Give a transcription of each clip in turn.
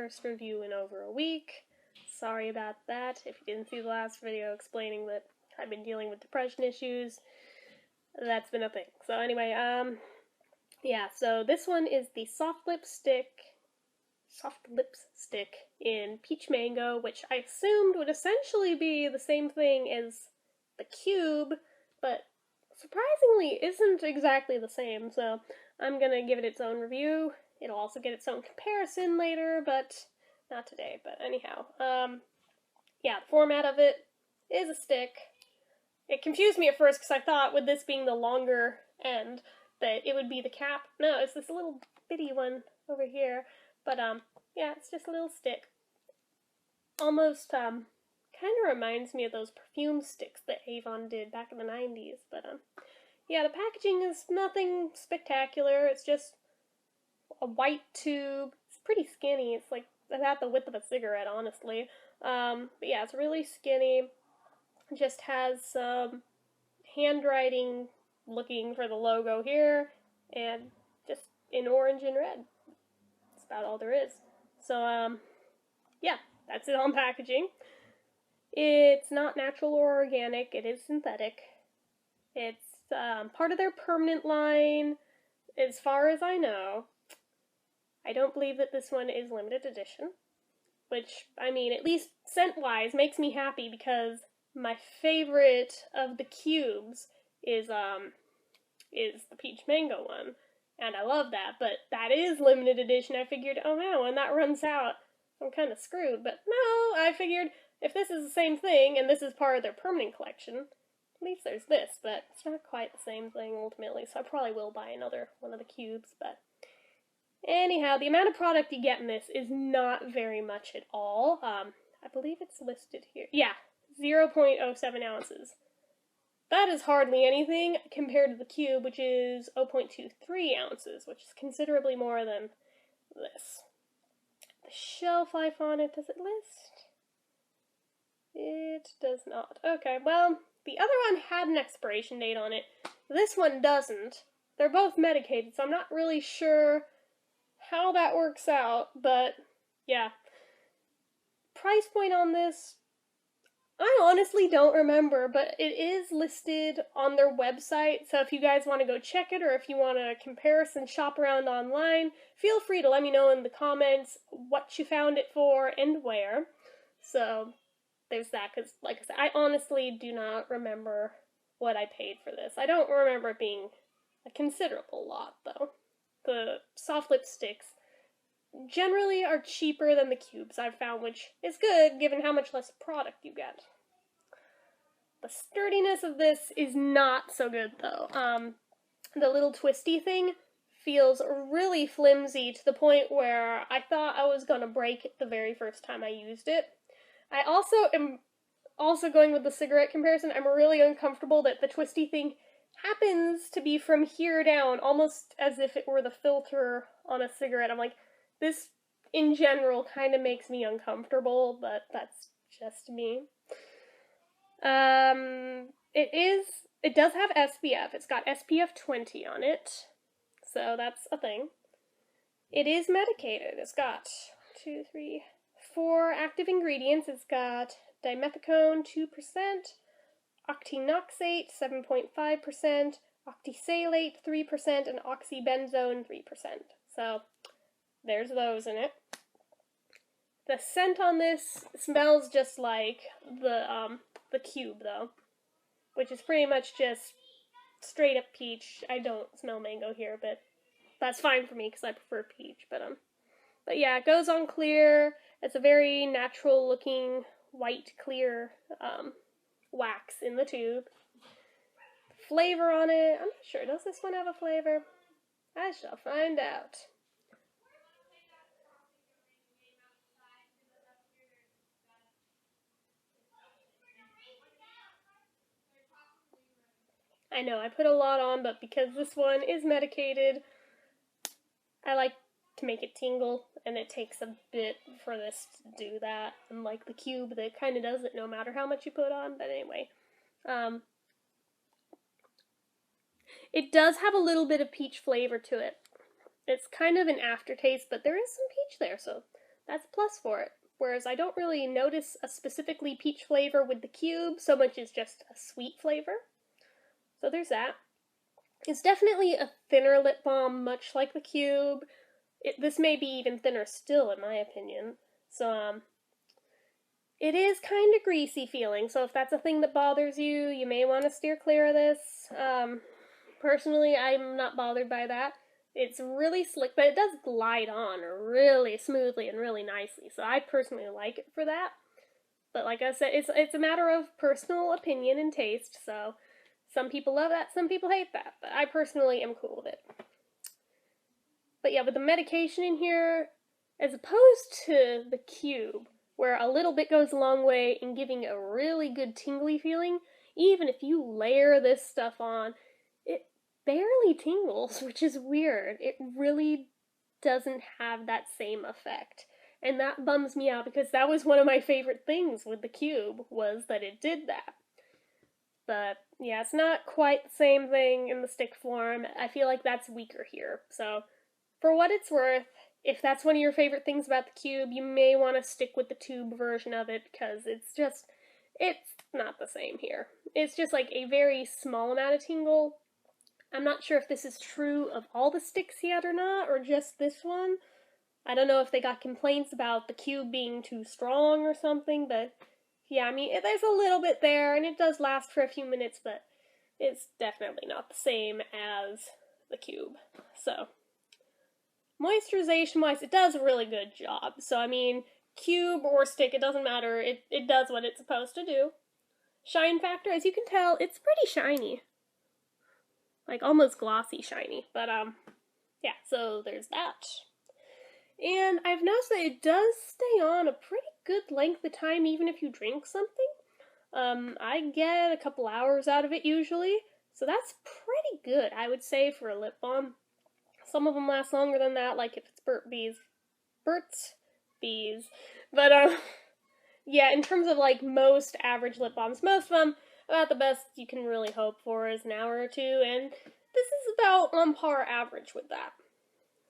first review in over a week. Sorry about that. If you didn't see the last video explaining that I've been dealing with depression issues, that's been a thing. So anyway, yeah, so this one is the SoftLips stick in Peach Mango, which I assumed would essentially be the same thing as the cube, but surprisingly isn't exactly the same, so I'm gonna give it its own review. It'll also get its own comparison later, but not today. But anyhow, yeah, the format of it is a stick. It confused me at first because I thought with this being the longer end that it would be the cap. No, it's this little bitty one over here. But yeah, it's just a little stick. Almost kind of reminds me of those perfume sticks that Avon did back in the 90s. But yeah, the packaging is nothing spectacular. It's just a white tube. It's pretty skinny. It's like about the width of a cigarette, honestly. But yeah, it's really skinny. It just has some handwriting looking for the logo here, and just in orange and red. That's about all there is. So, yeah, that's it on packaging. It's not natural or organic. It is synthetic. It's part of their permanent line, as far as I know. I don't believe that this one is limited edition, which, I mean, at least scent-wise, makes me happy because my favorite of the cubes is the Peach Mango one, and I love that, but that is limited edition. I figured, oh no, when that runs out, I'm kind of screwed, but no, I figured if this is the same thing, and this is part of their permanent collection, at least there's this, but it's not quite the same thing ultimately, so I probably will buy another one of the cubes, but anyhow, the amount of product you get in this is not very much at all. I believe it's listed here. Yeah, 0.07 ounces. That is hardly anything compared to the cube, which is 0.23 ounces, which is considerably more than this. The shelf life on it, does it list? It does not. Okay, well, the other one had an expiration date on it. This one doesn't. They're both medicated, so I'm not really sure how that works out, but yeah. Price point on this, I honestly don't remember, but it is listed on their website, so if you guys want to go check it, or if you want to comparison shop around online, feel free to let me know in the comments what you found it for and where. So there's that, because like I said, I honestly do not remember what I paid for this. I don't remember it being a considerable lot, though. The SoftLips sticks generally are cheaper than the cubes, I've found, which is good given how much less product you get. The sturdiness of this is not so good, though. The little twisty thing feels really flimsy to the point where I thought I was gonna break it the very first time I used it. I also am going with the cigarette comparison. I'm really uncomfortable that the twisty thing happens to be from here down, almost as if it were the filter on a cigarette. I'm like, this in general kind of makes me uncomfortable, but that's just me. It does have SPF. It's got SPF 20 on it, so that's a thing. It is medicated. It's got 4 active ingredients. It's got dimethicone 2%, octinoxate 7.5%, octisalate 3%, and oxybenzone 3%. So there's those in it. The scent on this smells just like the cube, though, which is pretty much just straight up peach. I don't smell mango here, but that's fine for me because I prefer peach. But yeah, it goes on clear. It's a very natural looking white clear wax in the tube. Flavor on it, I'm not sure. Does this one have a flavor? I shall find out. I know, I put a lot on, but because this one is medicated, I like to make it tingle, and it takes a bit for this to do that, unlike the cube that kind of does it no matter how much you put on. But anyway, it does have a little bit of peach flavor to it. It's kind of an aftertaste, but there is some peach there, so that's a plus for it. Whereas I don't really notice a specifically peach flavor with the cube so much as just a sweet flavor. So there's that. It's definitely a thinner lip balm, much like the cube. This may be even thinner still, in my opinion. So, it is kind of greasy feeling, so if that's a thing that bothers you, you may want to steer clear of this. Personally, I'm not bothered by that. It's really slick, but it does glide on really smoothly and really nicely, so I personally like it for that. But like I said, it's a matter of personal opinion and taste, so some people love that, some people hate that, but I personally am cool with it. But yeah, with the medication in here, as opposed to the cube, where a little bit goes a long way in giving a really good tingly feeling, even if you layer this stuff on, it barely tingles, which is weird. It really doesn't have that same effect. And that bums me out because that was one of my favorite things with the cube, was that it did that. But yeah, it's not quite the same thing in the stick form. I feel like that's weaker here. So for what it's worth, if that's one of your favorite things about the cube, you may want to stick with the tube version of it because it's not the same here. It's just like a very small amount of tingle. I'm not sure if this is true of all the sticks yet or not, or just this one. I don't know if they got complaints about the cube being too strong or something, but yeah, I mean, there's a little bit there, and it does last for a few minutes, but it's definitely not the same as the cube. So moisturization-wise, it does a really good job. So, I mean, cube or stick, it doesn't matter. It does what it's supposed to do. Shine factor, as you can tell, it's pretty shiny. Like, almost glossy shiny. But, yeah, so there's that. And I've noticed that it does stay on a pretty good length of time, even if you drink something. I get a couple hours out of it, usually. So that's pretty good, I would say, for a lip balm. Some of them last longer than that, like if it's Burt's Bees. But, yeah, in terms of, like, most average lip balms, most of them, about the best you can really hope for is an hour or two, and this is about on par average with that.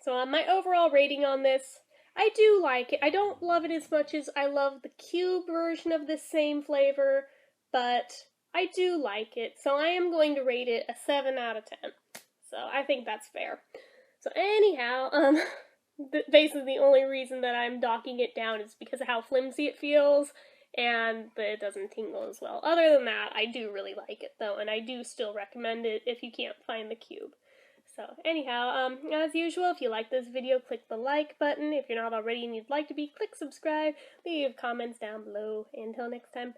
So, my overall rating on this, I do like it. I don't love it as much as I love the cube version of this same flavor, but I do like it, so I am going to rate it a 7 out of 10. So, I think that's fair. So anyhow, basically the only reason that I'm docking it down is because of how flimsy it feels, and that it doesn't tingle as well. Other than that, I do really like it though, and I do still recommend it if you can't find the cube. So anyhow, as usual, if you like this video, click the like button. If you're not already and you'd like to be, click subscribe. Leave comments down below. Until next time,